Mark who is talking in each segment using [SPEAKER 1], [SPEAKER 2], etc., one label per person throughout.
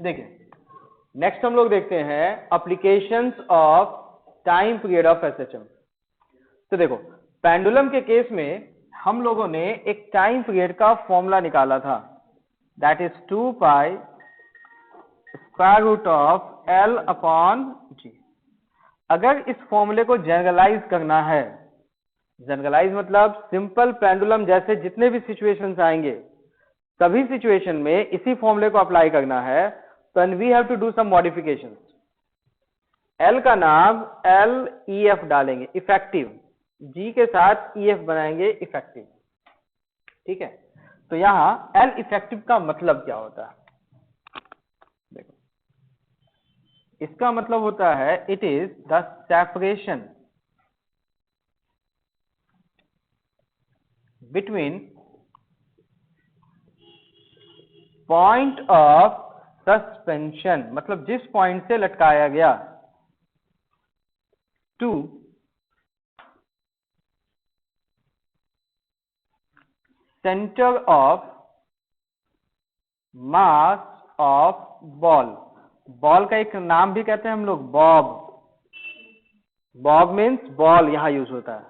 [SPEAKER 1] देखिए नेक्स्ट हम लोग देखते हैं applications of time period of SHM. तो देखो पेंडुलम के केस में हम लोगों ने एक टाइम पीरियड का फॉर्मूला निकाला था, that is 2 pi square root of L upon g. अगर इस फॉर्मूले को जनरलाइज करना है, जनरलाइज मतलब सिंपल पेंडुलम जैसे जितने भी सिचुएशंस आएंगे सभी सिचुएशन में इसी फॉर्मूले को अप्लाई करना है, तो we have to do some modifications. L का नाम एल ई एफ डालेंगे इफेक्टिव, जी के साथ ई एफ बनाएंगे इफेक्टिव। ठीक है, तो यहां एल इफेक्टिव का मतलब क्या होता है? देखो इसका मतलब होता है it is the separation between point of suspension, मतलब जिस पॉइंट से लटकाया गया, to centre of mass of ball. Ball का एक नाम भी कहते हैं हम लोग बॉब। बॉब मीन्स बॉल यहां यूज होता है।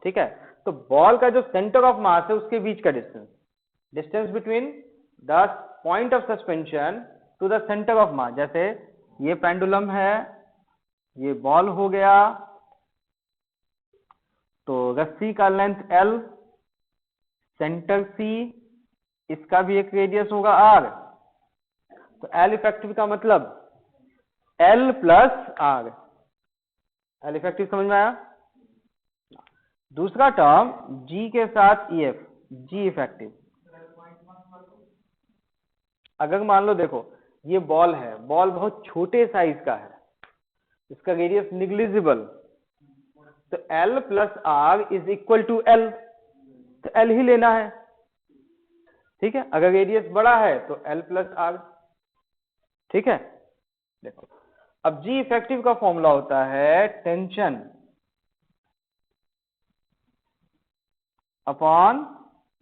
[SPEAKER 1] ठीक है, तो बॉल का जो सेंटर ऑफ मास है उसके बीच का distance, distance between the point of suspension to the centre of mass. जैसे ये पेंडुलम है, ये बॉल हो गया, तो रस्सी का लेंथ एल, सेंटर सी, इसका भी एक रेडियस होगा आर। तो एल इफेक्टिव का मतलब L plus R. L effective समझ में आया? दूसरा टर्म जी के साथ ई एफ, जी इफेक्टिव। अगर मान लो देखो ये बॉल है, बॉल बहुत छोटे साइज का है, इसका रेडियस निग्लिजिबल, तो L plus R is equal to L, तो एल ही लेना है। ठीक है, अगर रेडियस बड़ा है तो एल प्लस आर। ठीक है, देखो अब जी इफेक्टिव का फॉर्मूला होता है टेंशन अपॉन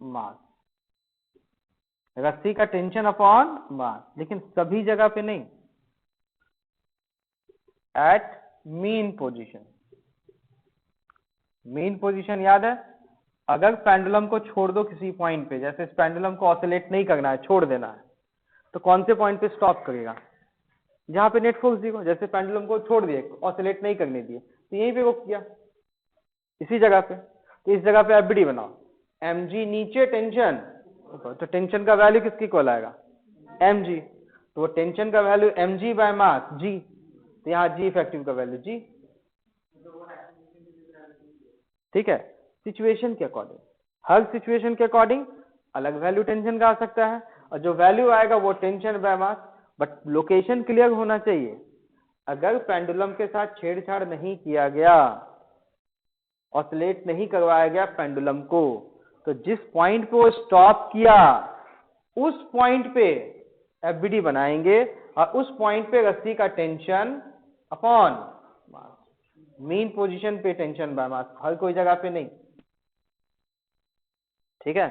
[SPEAKER 1] मास, रस्सी का टेंशन अपॉन मास, लेकिन सभी जगह पे नहीं, at mean position. Mean position याद है? अगर पेंडुलम को छोड़ दो किसी पॉइंट पे, जैसे इस पेंडुलम को ऑसिलेट नहीं करना है, छोड़ देना है, तो कौन से पॉइंट पे स्टॉप करेगा? जहां पे नेट फोर्स दिखो। जैसे पेंडुलम को छोड़ दिए, ऑसिलेट नहीं करने दिए, तो यहीं पे रोक किया, इसी जगह पे। तो इस जगह पे एफबीडी बनाओ, mg नीचे टेंशन, तो टेंशन का वैल्यू किसकी इक्वल आएगा? mg। तो वो टेंशन का value mg bye mass g, तो यहाँ g इफेक्टिव का वैल्यू g। ठीक है, सिचुएशन के अकॉर्डिंग, हर सिचुएशन के अकॉर्डिंग अलग वैल्यू टेंशन का आ सकता है, और जो वैल्यू आएगा वो tension by mass. But location clear होना चाहिए। अगर पेंडुलम के साथ छेड़छाड़ नहीं किया गया, ऑसिलेट नहीं करवाया गया पेंडुलम को, तो जिस पॉइंट पे वो स्टॉप किया उस पॉइंट पे एफबीडी बनाएंगे, और उस पॉइंट पे रस्सी का tension upon mass, mean position पे टेंशन बाय मास, हर कोई जगह पे नहीं। ठीक है,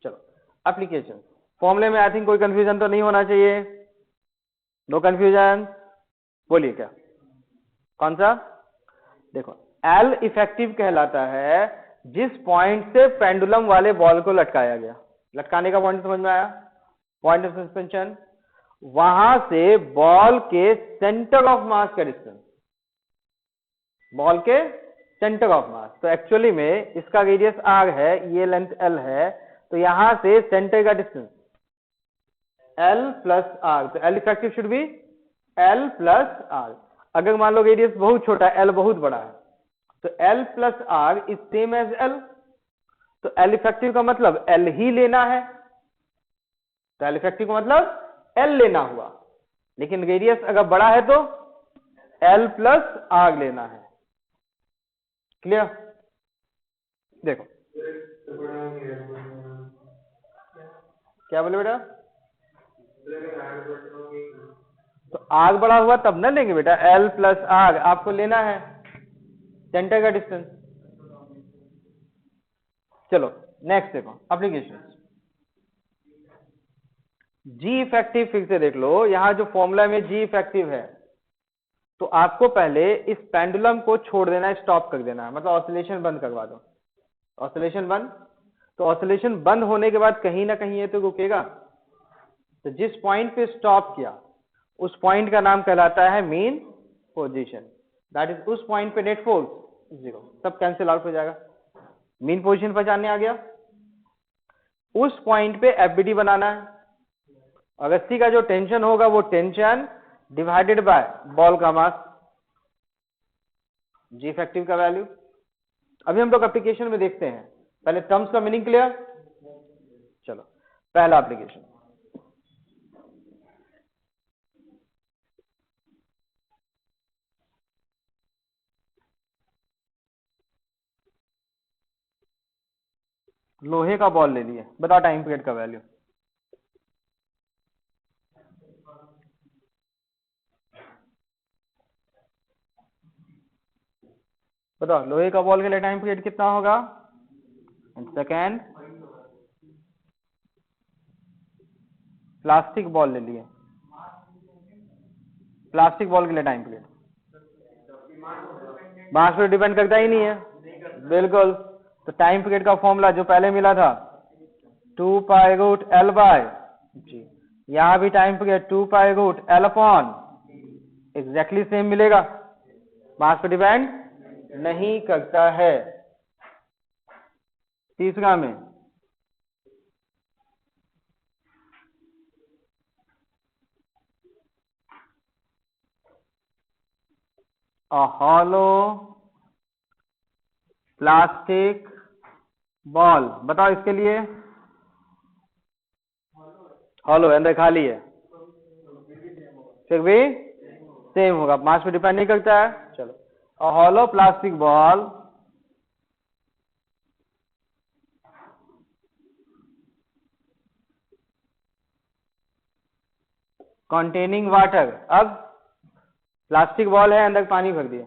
[SPEAKER 1] चलो एप्लीकेशन। फॉर्मूले में आई थिंक कोई कंफ्यूजन तो नहीं होना चाहिए, नो कंफ्यूजन। बोलिए क्या, कौन सा? देखो एल इफेक्टिव कहलाता है जिस पॉइंट से पेंडुलम वाले बॉल को लटकाया गया। लटकाने का पॉइंट समझ में आया? पॉइंट ऑफ सस्पेंशन, वहां से बॉल के सेंटर ऑफ मास का डिस्टेंस, बॉल के सेंटर ऑफ मास। तो एक्चुअली में इसका रेडियस आर है, ये लेंथ एल है, तो यहां से सेंटर का डिस्टेंस एल प्लस आर, तो L effective should be L plus R. अगर मान लो रेडियस बहुत छोटा है, एल बहुत बड़ा है, तो L plus R is same as L, तो एल इफेक्टिव का मतलब एल ही लेना है, तो एल इफेक्टिव का मतलब एल लेना हुआ, लेकिन रेडियस अगर बड़ा है तो एल प्लस आर लेना है। क्लियर? देखो क्या बोले बेटा? तो आग बड़ा हुआ तब ना लेंगे बेटा, एल प्लस आग आपको लेना है, सेंटर का डिस्टेंस। चलो नेक्स्ट देखो एप्लीकेशन। जी इफेक्टिव फिर से देख लो, यहाँ जो फॉर्मूला में जी इफेक्टिव है, तो आपको पहले इस पेंडुलम को छोड़ देना है, स्टॉप कर देना है, मतलब ऑसिलेशन बंद करवा दो। ऑसिलेशन बंद, तो ऑसिलेशन बंद होने के बाद कहीं ना कहीं ये तो रुकेगा, तो जिस पॉइंट पे स्टॉप किया उस पॉइंट का नाम कहलाता है मीन पोजीशन। दैट इज उस पॉइंट पे नेट फोर्स जीरो, सब कैंसिल आउट हो जाएगा। मीन पोजीशन पहचानने आ गया। उस पॉइंट पे एफबीडी बनाना है, और रस्सी का जो टेंशन होगा वो टेंशन डिवाइडेड बाय बॉल का मास, जी इफेक्टिव का वैल्यू। अभी हम लोग एप्लीकेशन में देखते हैं, पहले टर्म्स का मीनिंग क्लियर। चलो पहला एप्लीकेशन, लोहे का बॉल ले लिए, बताओ टाइम पीरियड का वैल्यू। बताओ लोहे का बॉल के लिए टाइम पीरियड कितना होगा। सेकेंड, प्लास्टिक बॉल ले लिए, प्लास्टिक बॉल के लिए टाइम पीरियड मास पे डिपेंड करता ही नहीं है, बिल्कुल। तो टाइम पीरियड का फॉर्मूला जो पहले मिला था 2 pi root L by g, यहां भी time period 2 pi root L upon exactly same मिलेगा, मास पे डिपेंड नहीं करता है। तीसरा में a hollow plastic ball, बताओ इसके लिए। हॉलो अंदर खाली है, फिर भी सेम होगा, मास पे डिपेंड नहीं करता है। चलो, a hollow plastic ball containing water, अब प्लास्टिक बॉल है, अंदर पानी भर दिया,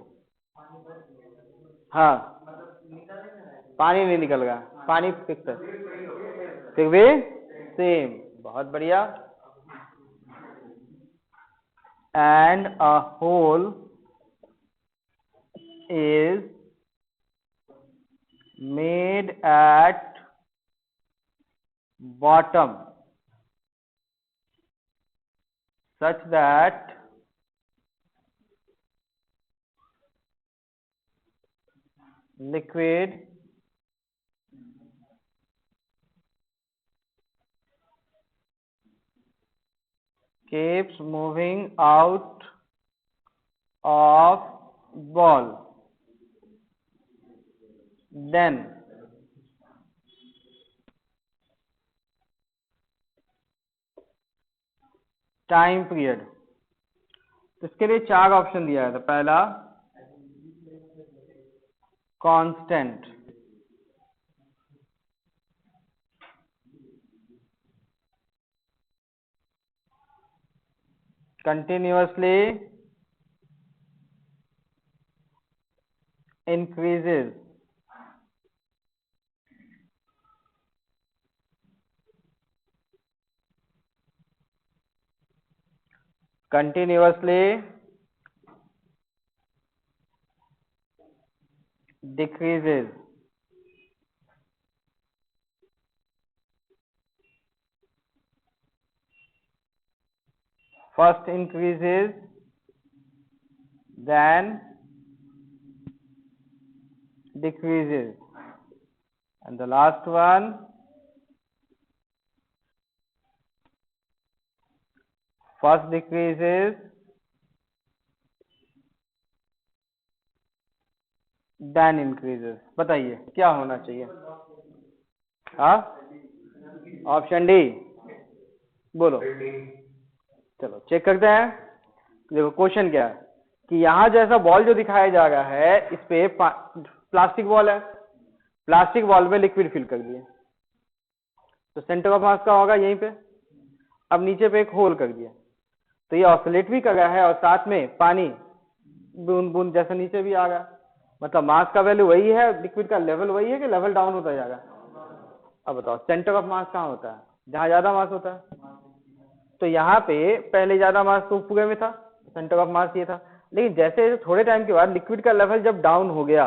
[SPEAKER 1] हाँ पानी नहीं निकल रहा, पानी फिक्स है, फिर भी सेम, बहुत बढ़िया। And a hole is made at bottom such that liquid keeps moving out of ball, then time period. तो इसके लिए चार ऑप्शन दिया है, तो पहला constant, continuously increases, continuously decreases, first increases then decreases, and the last one first decreases then increases। बताइए क्या होना चाहिए। हाँ, ऑप्शन डी, बोलो। चलो चेक करते हैं। देखो क्वेश्चन क्या है कि यहाँ जैसा बॉल जो दिखाया जा रहा है, इस पे प्लास्टिक बॉल है, प्लास्टिक बॉल में लिक्विड फिल कर दिए, तो सेंटर ऑफ मास का होगा यहीं पे। अब नीचे पे एक होल कर दिया, तो ये ऑसिलेट भी कर रहा है और साथ में पानी बूंद बूंद जैसा नीचे भी आ रहा, मतलब मास का वैल्यू वही है, लिक्विड का लेवल वही है कि लेवल डाउन होता जाएगा। अब बताओ सेंटर ऑफ मास कहाँ होता है, जहां ज्यादा मास होता है, तो यहाँ पे पहले ज्यादा मास तो पूरे में था, सेंटर ऑफ मास ये था, लेकिन जैसे थोड़े टाइम के बाद लिक्विड का लेवल जब डाउन हो गया,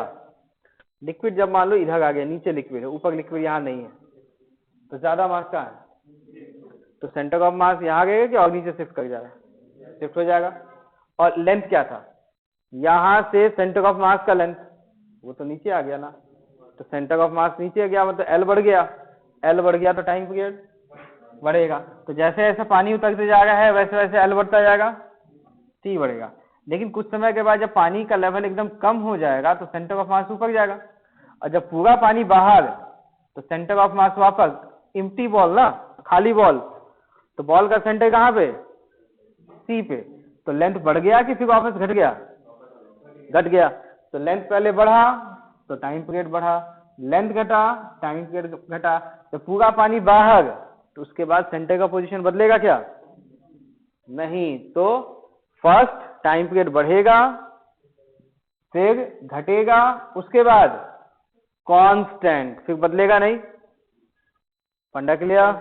[SPEAKER 1] लिक्विड जब मान लो इधर आ गया, नीचे लिक्विड है, ऊपर लिक्विड यहाँ नहीं है, तो ज्यादा मास कहाँ है, तो सेंटर ऑफ मास यहाँ गएगा कि और नीचे शिफ्ट कर जाएगा, शिफ्ट हो जाएगा। और लेंथ क्या था, यहाँ से सेंटर ऑफ मास का लेंथ वो तो नीचे आ गया ना, तो सेंटर ऑफ मास नीचे गया मतलब एल बढ़ गया, एल बढ़ गया तो टाइम पीरियड बढ़ेगा। तो जैसे जैसे पानी उतरते जा रहा है वैसे वैसे एल बढ़ता जाएगा, टी बढ़ेगा। लेकिन कुछ समय के बाद जब पानी का लेवल एकदम कम हो जाएगा तो सेंटर ऑफ मास ऊपर जाएगा, और जब पूरा पानी बाहर तो सेंटर ऑफ मास वापस, एम्प्टी बॉल ना, खाली बॉल, तो बॉल का सेंटर कहाँ पे, सी पे, तो लेंथ बढ़ गया कि फिर वापस घट गया, घट गया। तो लेंथ पहले बढ़ा तो टाइम पीरियड बढ़ा, लेंथ घटा टाइम पीरियड घटा। तो पूरा पानी बाहर तो उसके बाद सेंटर का पोजीशन बदलेगा क्या, नहीं, तो फर्स्ट टाइम पीरियड बढ़ेगा, फिर घटेगा, उसके बाद कांस्टेंट, फिर बदलेगा नहीं। फंडा क्लियर?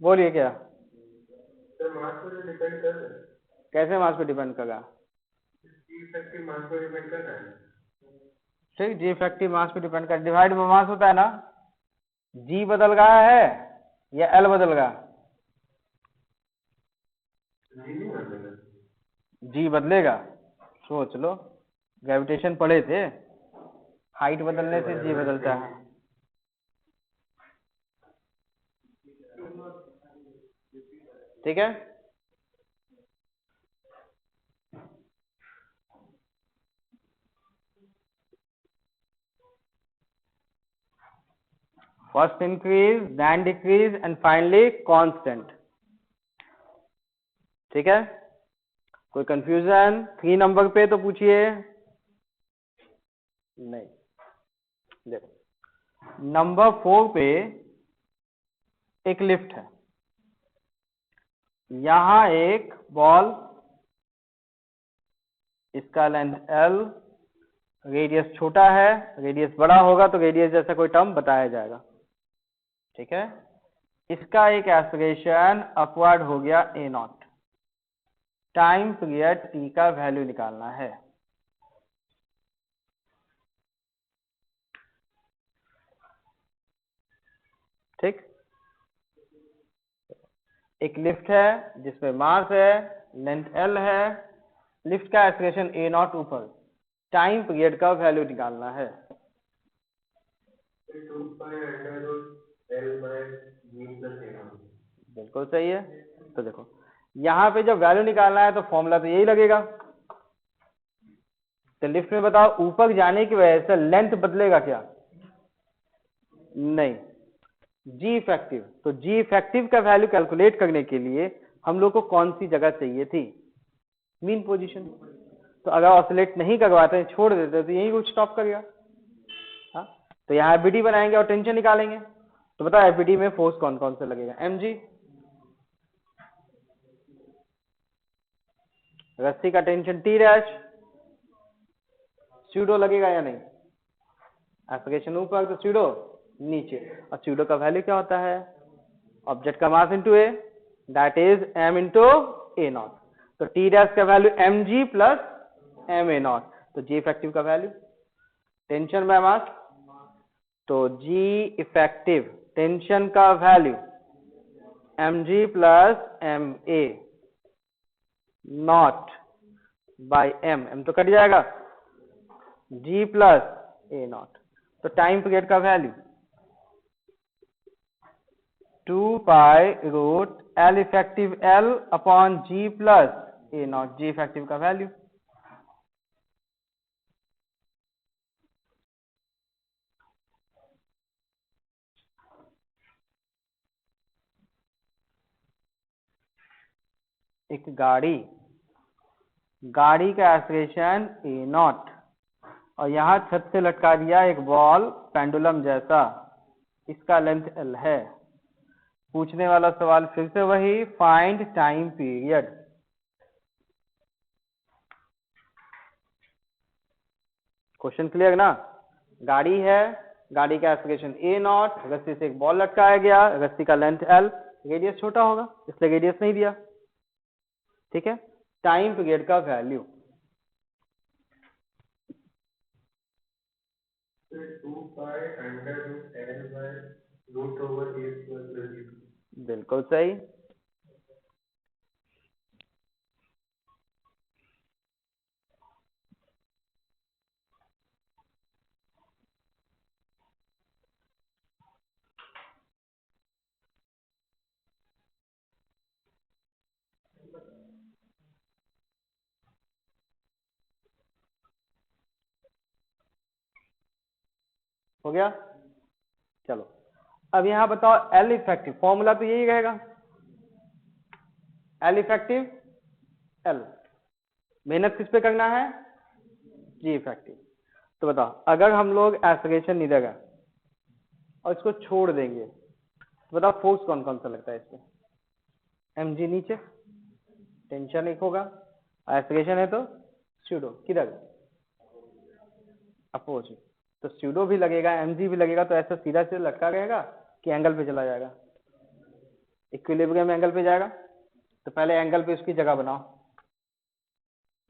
[SPEAKER 1] बोलिए क्या,
[SPEAKER 2] मास पर डिपेंड कर रहा है,
[SPEAKER 1] कैसे मास पे डिपेंड करेगा,
[SPEAKER 2] इफेक्टिव मास पर डिपेंड कर रहा है।
[SPEAKER 1] ठीक, जी इफेक्टिव मास पे डिपेंड कर, डिवाइड में मास होता है ना, जी बदल रहा है या एल बदल रहा, जी बदलेगा, सोच लो, ग्रेविटेशन पढ़े थे, हाइट बदलने से जी बदलता है। ठीक है, first increase then decrease and finally constant. ठीक है, कोई कंफ्यूजन 3 नंबर पे तो पूछिए, नहीं। देखो नंबर 4 पे एक लिफ्ट है, यहां एक बॉल, इसका लेंथ L, रेडियस छोटा है, रेडियस बड़ा होगा तो रेडियस जैसा कोई टर्म बताया जाएगा। ठीक है, इसका एक एक्सप्रेशन अपवर्ड हो गया A not, time period T का वैल्यू निकालना है। ठीक, एक लिफ्ट है जिसमें मास है, लेंथ L है, लिफ्ट का एक्सप्रेशन A नॉट ऊपर, टाइम पीरियड का वैल्यू निकालना है। बिल्कुल सही है। तो देखो यहाँ पे जब वैल्यू निकालना है तो फॉर्मूला तो यही लगेगा। तो लिफ्ट में बताओ ऊपर जाने की वजह से लेंथ बदलेगा क्या, नहीं, जी इफेक्टिव। तो जी इफेक्टिव का वैल्यू कैलकुलेट करने के लिए हम लोग को कौन सी जगह चाहिए थी, मीन पोजीशन। तो अगर ऑसिलेट नहीं करवाते छोड़ देते तो यही कुछ स्टॉप करेगा। हाँ, तो यहाँ एफबीडी बनाएंगे और टेंशन निकालेंगे। तो बताओ एफबीडी में फोर्स कौन कौन सा लगेगा, mg, रस्सी का टेंशन T डैश, स्यूडो लगेगा या नहीं, एप्लीकेशन ऊपर तो स्यूडो नीचे, और स्यूडो का वैल्यू क्या होता है, ऑब्जेक्ट का mass into a, that is m into a naught. तो T डैश का value mg plus m a naught, तो जी इफेक्टिव का वैल्यू, टेंशन बाय मास, तो जी इफेक्टिव टेंशन का value mg plus m a naught by m तो cut जाएगा, g plus a naught. तो time period का value 2 pi root L effective L upon g plus a naught, g effective का value. एक गाड़ी का acceleration A not, और यहां छत से लटका दिया एक बॉल पेंडुलम जैसा, इसका लेंथ L है। पूछने वाला सवाल फिर से वही, find time period. Question clear ना? गाड़ी है, गाड़ी का एक्सलेरेशन ए नॉट, रस्सी से एक बॉल लटकाया गया, रस्सी का लेंथ एल, रेडियस छोटा होगा इसलिए रेडियस नहीं दिया। ठीक है, टाइम पीरियड का value
[SPEAKER 2] 2 pi under root L by root over A square plus B.
[SPEAKER 1] बिल्कुल सही। हो गया? चलो अब यहां बताओ एल इफेक्टिव, फॉर्मूला तो यही रहेगा, एल इफेक्टिव एल, मेहनत किस पे करना है? जी इफेक्टिव। तो बताओ अगर हम लोग एक्सलेरेशन नहीं देगा और इसको छोड़ देंगे तो बताओ फोर्स कौन कौन सा लगता है इसमें? एम जी नीचे, टेंशन एक होगा, एक्सलेरेशन है तो स्यूडो किधर? अपोज। तो स्यूडो भी लगेगा, एम जी भी लगेगा, तो ऐसा सीधा सीधा लटका रहेगा कि एंगल पे चला जाएगा? इक्विलिब्रियम एंगल पे जाएगा। तो पहले एंगल पे उसकी जगह बनाओ,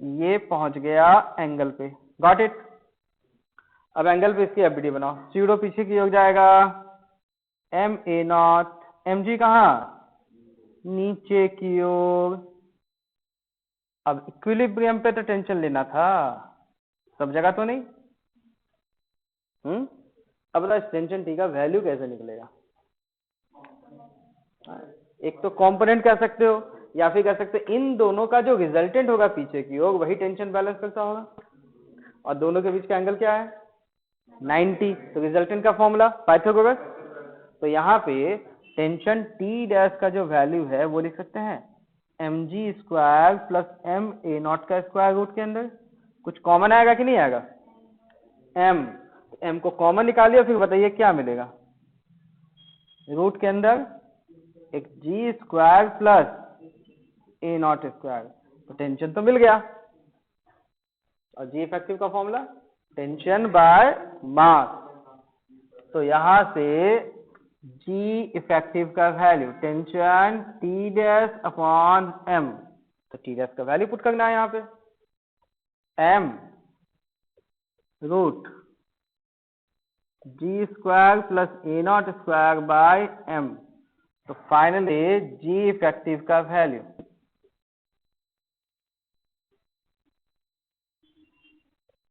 [SPEAKER 1] ये पहुंच गया एंगल पे, गॉट इट। अब एंगल पे इसकी एफबीडी बनाओ, स्यूडो पीछे की ओर जाएगा, m a naught, m g कहाँ? नीचे की ओर। अब इक्विलिब्रियम पे तो टेंशन लेना था, सब जगह तो नहीं। अब बताओ इस टेंशन टी का वैल्यू कैसे निकलेगा? एक तो कंपोनेंट कह सकते हो या फिर कह सकते हो इन दोनों का जो रिजल्टेंट होगा पीछे की ओर वही टेंशन बैलेंस करता होगा, और दोनों के बीच का एंगल क्या है? 90। तो रिजल्टेंट का फॉर्मूला पाइथागोरस। तो यहाँ पे टेंशन टी डैश का जो वैल्यू है वो लिख सकते हैं m g square plus m a naught का स्क्वायर रूट के अंदर। कुछ कॉमन आएगा कि नहीं आएगा? एम को कॉमन निकालिए, फिर बताइए क्या मिलेगा? रूट के अंदर एक g square plus a naught square, तो टेंशन तो मिल गया। और जी इफेक्टिव का फॉर्मूला टेंशन बाय मास। तो यहां से जी इफेक्टिव का value tension T dash upon m, तो टी डैश का वैल्यू पुट करना है यहां पे, m root g square plus a naught square by m. तो फाइनली जी इफेक्टिव का वैल्यू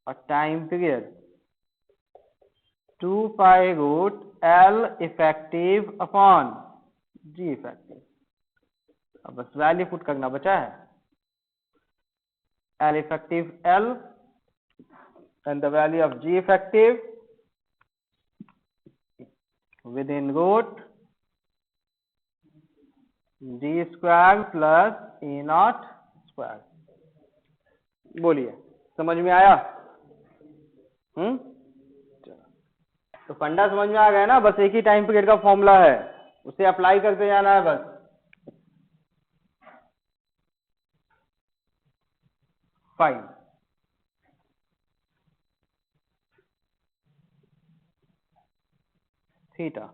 [SPEAKER 1] और time period 2 pi root L effective upon जी effective. अब बस वैल्यू पुट करना बचा है, L effective L and the value of g effective within root g square plus a naught square. बोलिए समझ में आया? तो फंडा समझ में आ गया ना? बस एक ही टाइम पीरियड का फॉर्मूला है, उसे अप्लाई करते जाना है बस। फाइन, थीटा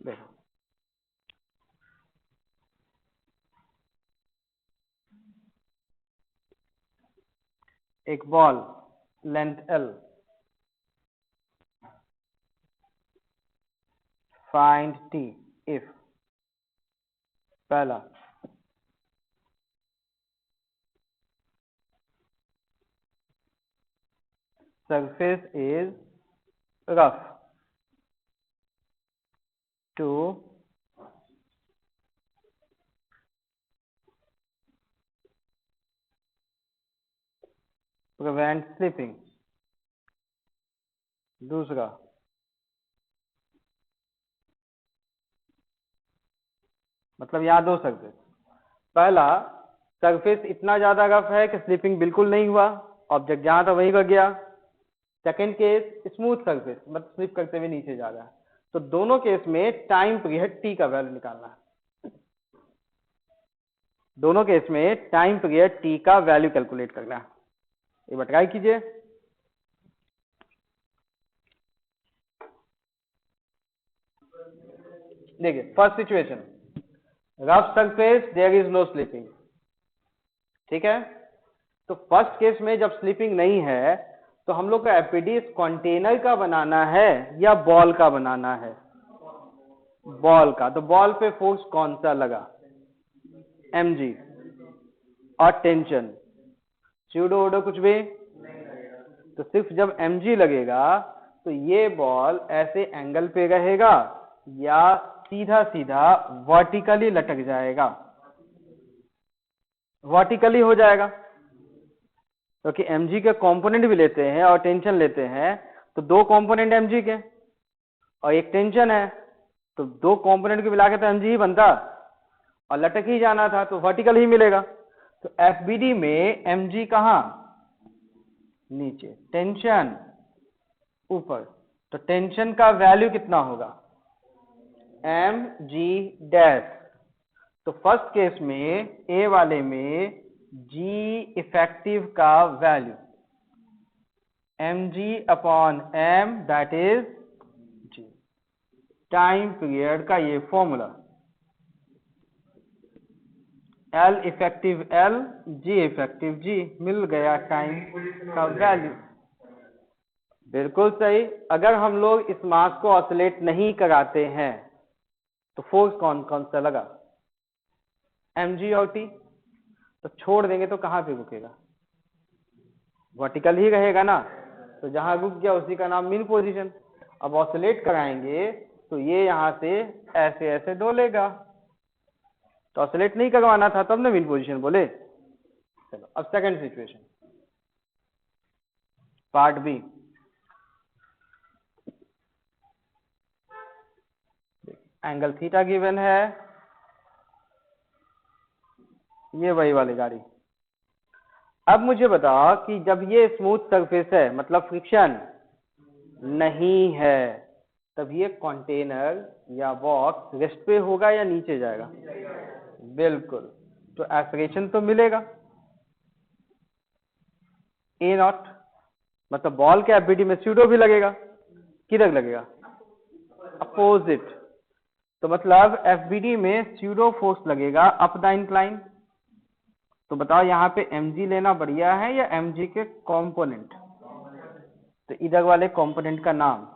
[SPEAKER 1] देखो, एक ball length L, find T if पहला surface is rough, 2 prevent slipping, दूसरा मतलब यहाँ दो सरफेस, पहला सरफेस इतना ज्यादा रफ है कि स्लिपिंग बिल्कुल नहीं हुआ, ऑब्जेक्ट जहां था वहीं रह गया। सेकेंड केस स्मूथ सरफेस, मतलब स्लिप करते हुए नीचे जा रहा है। तो दोनों केस में टाइम पीरियड टी का वैल्यू निकालना है। दोनों केस में टाइम पीरियड टी का वैल्यू कैलकुलेट करना है। एक बार ट्राई कीजिए। देखिए first situation, rough surface there is no slipping, ठीक है। तो फर्स्ट केस में जब स्लिपिंग नहीं है तो हम लोग का एपीडी इस कंटेनर का बनाना है या बॉल का बनाना है? बॉल का। तो बॉल पे फोर्स कौन सा लगा? mg। और टेंशन स्यूडो ओडो कुछ भी, तो सिर्फ जब mg लगेगा तो ये बॉल ऐसे एंगल पे रहेगा या सीधा सीधा वर्टिकली लटक जाएगा? वर्टिकली हो जाएगा, क्योंकि mg के कंपोनेंट भी लेते हैं और टेंशन लेते हैं। तो दो कंपोनेंट mg के और एक टेंशन है, तो दो कंपोनेंट को मिला के तो mg ही बनता और लटक ही जाना था, तो वर्टिकल ही मिलेगा। तो एफबीडी में mg कहां? नीचे, टेंशन ऊपर। तो टेंशन का वैल्यू कितना होगा? mg dash. तो फर्स्ट केस में ए वाले में g इफेक्टिव का value mg upon m that is g, time period का ये formula, L effective L, G effective G, मिल गया टाइम का वैल्यू। बिल्कुल सही। अगर हम लोग इस मास को ऑसिलेट नहीं कराते हैं तो फोर्स कौन कौन सा लगा? mg और t। तो छोड़ देंगे तो कहां पे रुकेगा? वर्टिकल ही रहेगा ना, तो जहां रुक गया उसी का नाम मीन पोजीशन। अब ऑसिलेट कराएंगे तो ये यहां से ऐसे ऐसे डोलेगा, तो ऑसिलेट नहीं करवाना था तब ना मीन पोजीशन बोले। चलो अब second situation, part B. Angle theta given है, ये वही वाली गाड़ी। अब मुझे बताओ कि जब ये स्मूथ सरफेस है, मतलब फ्रिक्शन नहीं है, तब ये कंटेनर या बॉक्स रेस्ट पे होगा या नीचे जाएगा? बिल्कुल। तो एक्सलेरेशन तो मिलेगा ए नॉट, मतलब बॉल के एफबीडी में स्यूडो भी लगेगा। किधर लगेगा? अपोजिट। तो मतलब एफबीडी में स्यूडो फोर्स लगेगा अप द इंक्लाइन। तो बताओ यहाँ पे mg लेना बढ़िया है या mg के कंपोनेंट? तो इधर वाले कंपोनेंट का नाम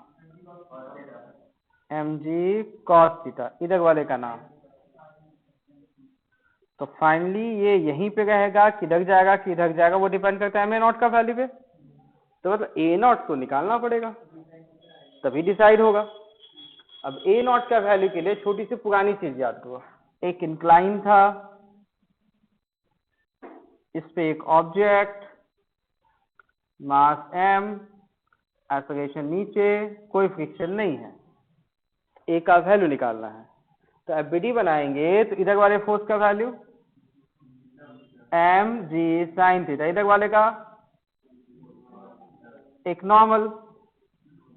[SPEAKER 1] mg cos थीटा, इधर वाले का नाम। तो फाइनली ये यहीं पे रहेगा, किधर जाएगा किधर जाएगा वो डिपेंड करता है ma नॉट का वैल्यू पे। तो मतलब a नॉट को निकालना पड़ेगा तभी डिसाइड होगा। अब a नॉट का वैल्यू के लिए छोटी सी पुरानी चीज याद करो, एक इंक्लाइन था, इस पे एक ऑब्जेक्ट, मास m, एक्सेलरेशन नीचे, कोई फ्रिक्शन नहीं है, a का वैल्यू निकालना है। तो एफबीडी बनाएंगे तो इधर वाले फोर्स का वैल्यू mg sin थीटा, इधर वाले का एक नॉर्मल,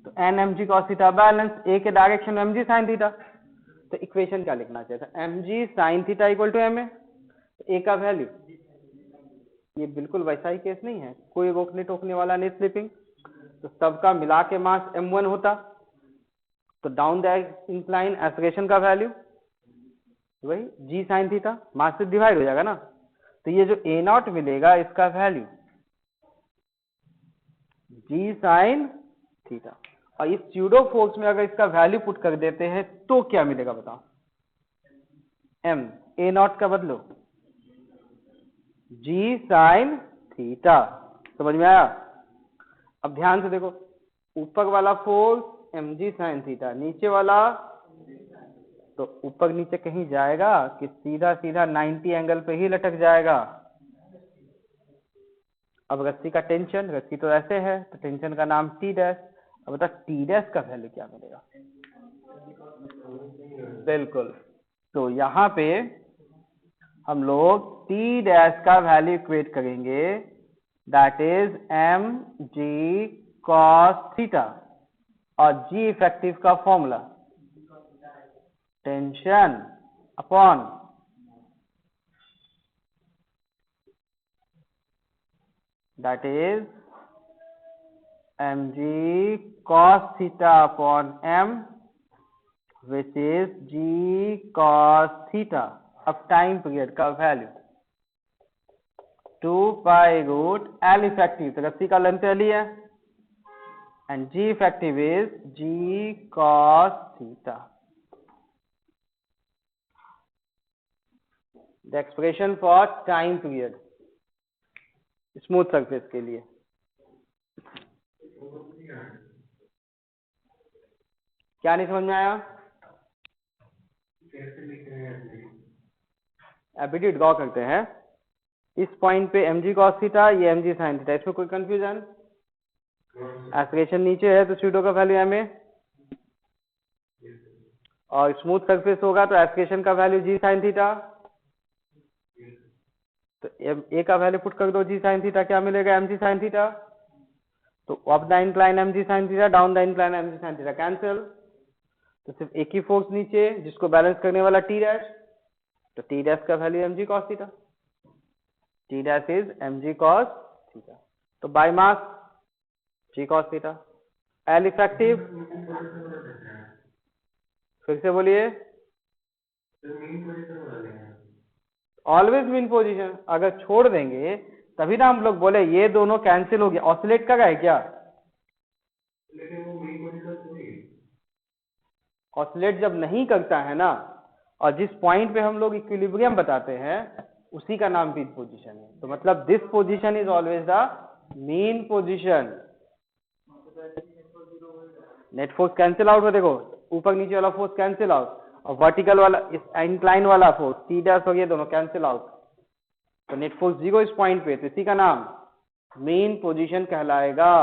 [SPEAKER 1] तो n mg cos theta balance, a के डायरेक्शन में mg sin थीटा। तो इक्वेशन क्या लिखना चाहिए था? mg sin theta equal to ma। तो a का वैल्यू, ये बिल्कुल वैसा ही केस नहीं है, कोई रोकने टोकने वाला नहीं स्लिपिंग, तो सबका मिला के मास m1 होता। तो डाउन द इंक्लाइन एक्सेलरेशन का वैल्यू वही g sin थीटा, मास से डिवाइड हो जाएगा ना। तो ये जो a नॉट मिलेगा इसका वैल्यू g sin थीटा, और इस स्यूडो फोर्स में अगर इसका वैल्यू पुट कर देते हैं तो क्या मिलेगा बताओ? m, a नॉट का बदलो g sin थीटा। समझ में आया? अब ध्यान से देखो, ऊपर वाला फोर्स mg sin थीटा, नीचे वाला, तो ऊपर नीचे कहीं जाएगा कि सीधा सीधा 90 एंगल पे ही लटक जाएगा? अब रस्सी का टेंशन, रस्सी तो ऐसे है तो टेंशन का नाम टी डैश। अब बता टी डैश का वैल्यू क्या मिलेगा? बिल्कुल। तो यहाँ पे हम लोग टी डैश का वैल्यू इक्वेट करेंगे, that is m g cos theta, और जी इफेक्टिव का formula tension upon that is mg cos theta upon m, which is g cos theta. अब टाइम पीरियड का value 2 pi root L effective, तो रस्सी का length L ही है, and g effective is g cos theta. The expression for time period smooth surface के लिए. क्या नहीं समझ में आया?
[SPEAKER 2] कैसे लिख रहे हैं?
[SPEAKER 1] एबिलिटी ड्रॉ करते हैं. इस पॉइंट पे mg cos थीटा, ये mg sin थीटा, इसमें कोई कंफ्यूजन? एस्पिरेशन नीचे है तो स्यूडो का वैल्यू m है, और स्मूथ सरफेस होगा तो एस्पिरेशन का वैल्यू g sin थीटा. तो a का वैल्यू पुट कर दो g sin थीटा, क्या मिलेगा? mg sin theta. तो up the incline mg sin theta, down the incline mg sin theta cancel. तो सिर्फ एक ही फोर्स नीचे जिसको बैलेंस करने वाला t डैश, तो t डैश का value mg cos theta. t dash is mg cos theta. तो by mass g cos theta. L effective, फिर से बोलिए. Always mean position. अगर छोड़ देंगे तभी ना हम लोग बोले ये दोनों कैंसिल हो गया. ऑसिलेट कर रहा है क्या?
[SPEAKER 2] लेकिन वो मेन पोजीशन नहीं.
[SPEAKER 1] ऑसिलेट जब नहीं करता है ना, और जिस पॉइंट पे हम लोग इक्विलिब्रियम बताते हैं उसी का नाम मीन पोजीशन है. तो मतलब this position is always the mean position. Net force cancel out हो, देखो ऊपर नीचे वाला फोर्स कैंसिल आउट, और वर्टिकल वाला इस इंक्लाइन वाला फोर्स टी डैश हो गया, दोनों कैंसिल आउट. तो नेट फोर्स 0 इस पॉइंट पे, तो इसी का नाम मेन पोजीशन कहलाएगा.